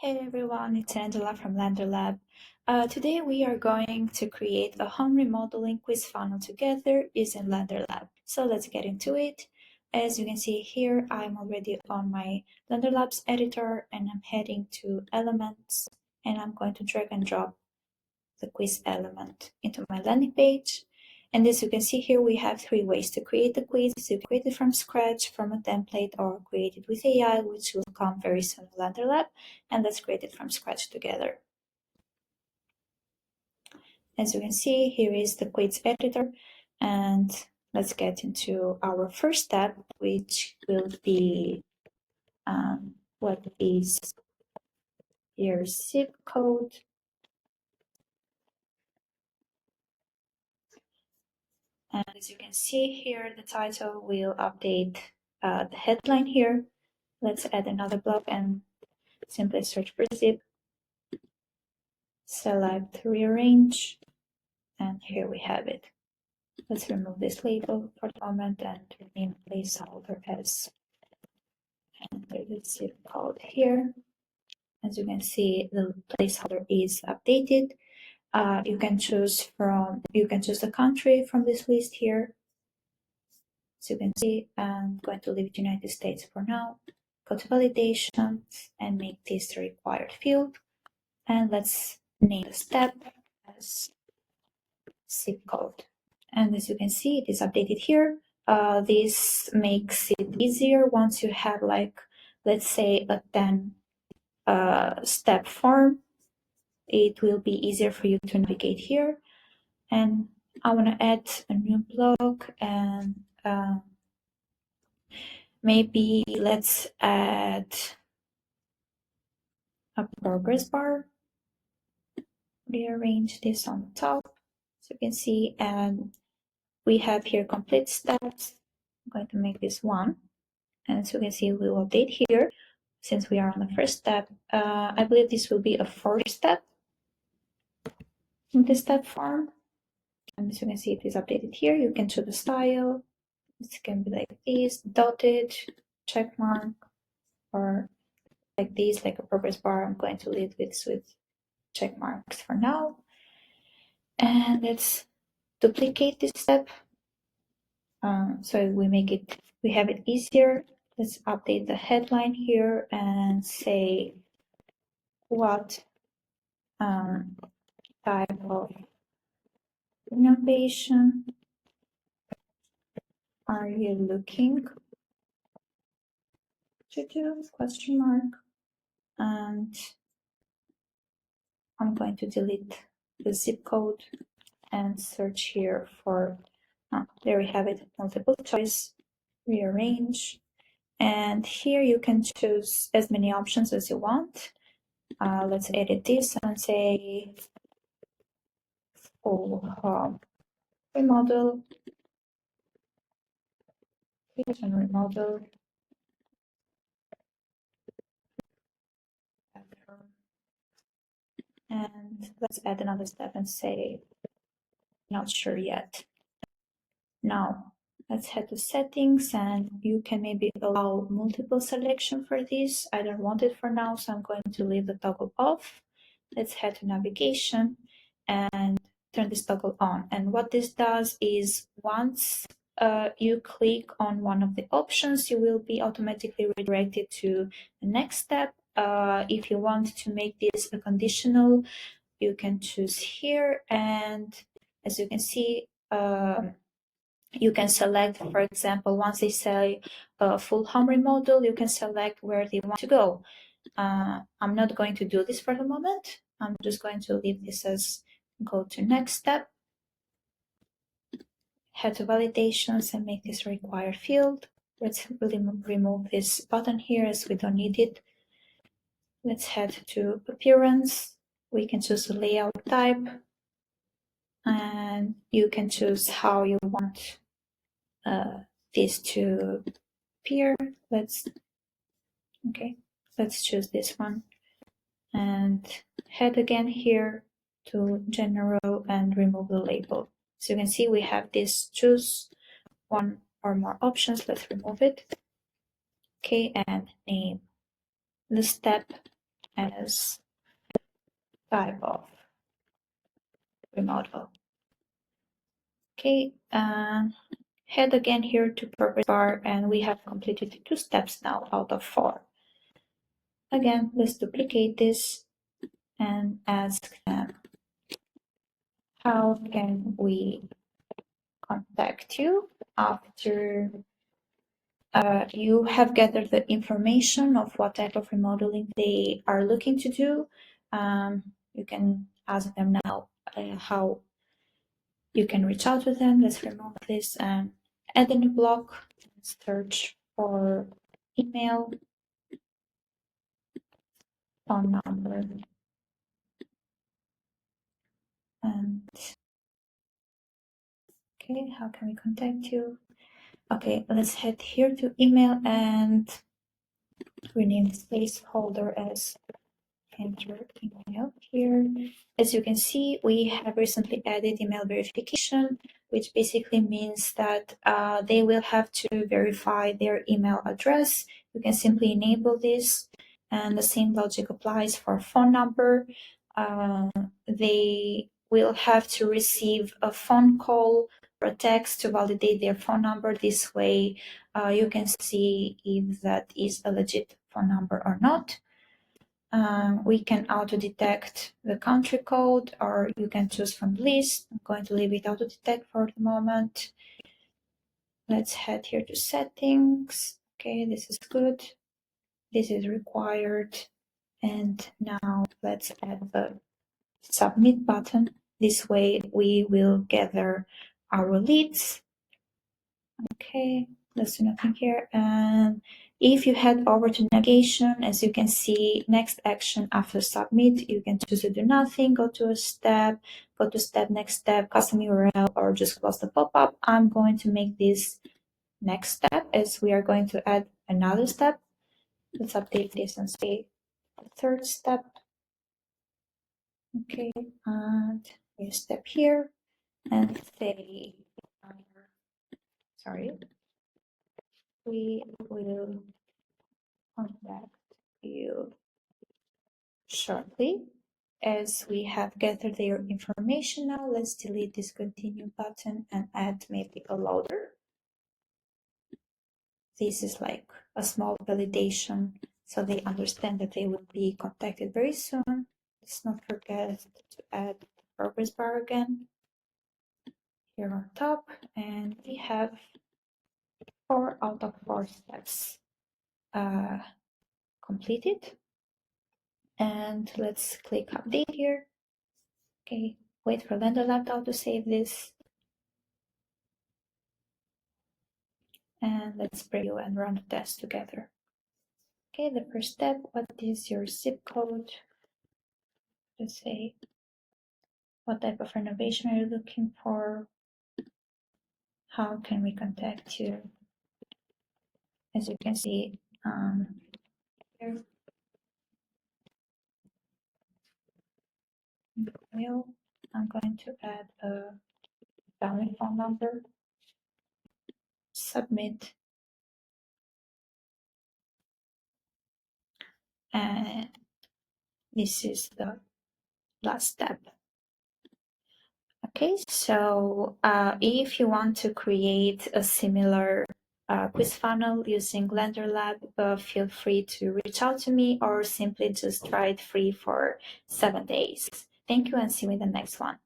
Hey everyone, it's Angela from LanderLab. Today we are going to create a home remodeling quiz funnel together using LanderLab. So let's get into it. As you can see here, I'm already on my LanderLab's editor and I'm heading to Elements, and I'm going to drag and drop the quiz element into my landing page. And as you can see here, we have three ways to create the quiz. You can create it from scratch, from a template, or create it with AI, which will come very soon in LanderLab. And let's create it from scratch together. As you can see, here is the quiz editor. And let's get into our first step, which will be what is your zip code. And as you can see here, the title will update the headline here. Let's add another block and simply search for zip. Select rearrange, and here we have it. Let's remove this label for the moment and rename placeholder as enter the zip code here. As you can see, the placeholder is updated. You can choose the country from this list here. As you can see, I'm going to leave United States for now. Go to validations and make this the required field. And let's name the step as zip code. And as you can see, it is updated here. This makes it easier once you have, like, let's say a 10 step form. It will be easier for you to navigate here. And I want to add a new block, and maybe let's add a progress bar. Rearrange this on the top, so you can see, and we have here complete steps. I'm going to make this 1, and so you can see we will update here since we are on the first step. I believe this will be a 4th step in the step form, and as you can see it is updated here. You can choose the style. It can be like this, dotted, check mark, or like this, like a progress bar. I'm going to leave this with check marks for now. And let's duplicate this step so we have it easier. Let's update the headline here and say what type of innovation are you looking to do, question mark. And I'm going to delete the zip code and search here for, there we have it, multiple choice, rearrange. And here you can choose as many options as you want. Let's edit this and say full remodel, kitchen remodel, and let's add another step and say not sure yet. Now let's head to settings, and you can maybe allow multiple selection for this. I don't want it for now, so I'm going to leave the toggle off. Let's head to navigation and turn this toggle on. And what this does is once you click on one of the options, you will be automatically redirected to the next step. If you want to make this a conditional, you can choose here, and as you can see, you can select, for example, once they say full home remodel, you can select where they want to go. I'm not going to do this for the moment. I'm just going to leave this as go to next step, head to validations and make this a required field. Let's remove this button here as we don't need it. Let's head to appearance. We can choose a layout type, and you can choose how you want this to appear. Let's choose this one and head again here to general and remove the label. So you can see we have this choose one or more options. Let's remove it. Okay, and name the step as type of remodel. Okay, head again here to progress bar, and we have completed 2 steps now out of 4. Again, let's duplicate this and ask them, how can we contact you after you have gathered the information of what type of remodeling they are looking to do. You can ask them now how you can reach out to them. Let's remove this and add a new block. Search for email, phone number, and okay, how can we contact you? Okay, let's head here to email and rename the placeholder as enter email here. As you can see, we have recently added email verification, which basically means that they will have to verify their email address. You can simply enable this, and the same logic applies for phone number. They will have to receive a phone call or a text to validate their phone number. This way, you can see if that is a legit phone number or not. We can auto-detect the country code, or you can choose from the list. I'm going to leave it auto-detect for the moment. Let's head here to settings. Okay, this is good. This is required. And now let's add the submit button. This way we will gather our leads. Okay, let's do nothing here. And if you head over to navigation, as you can see, next action after submit, you can choose to do nothing, go to a step, go to step, next step, custom URL, or just close the pop-up. I'm going to make this next step, as we are going to add another step. Let's update this and say the third step. Okay, and we step here and say, sorry, we will contact you shortly. As we have gathered their information now, let's delete this continue button and add maybe a loader. This is like a small validation so they understand that they will be contacted very soon. Let's not forget to add the progress bar again here on top, and we have 4 out of 4 steps completed. And let's click update here. Okay, wait for LanderLab to save this. And let's preview and run the test together. Okay, the first step, what is your zip code? Let's say, what type of renovation are you looking for? How can we contact you? As you can see here, email, I'm going to add a family phone number, submit, and this is the last step. Okay, so if you want to create a similar quiz funnel using LanderLab, feel free to reach out to me or simply just try it free for 7 days. Thank you and see you in the next one.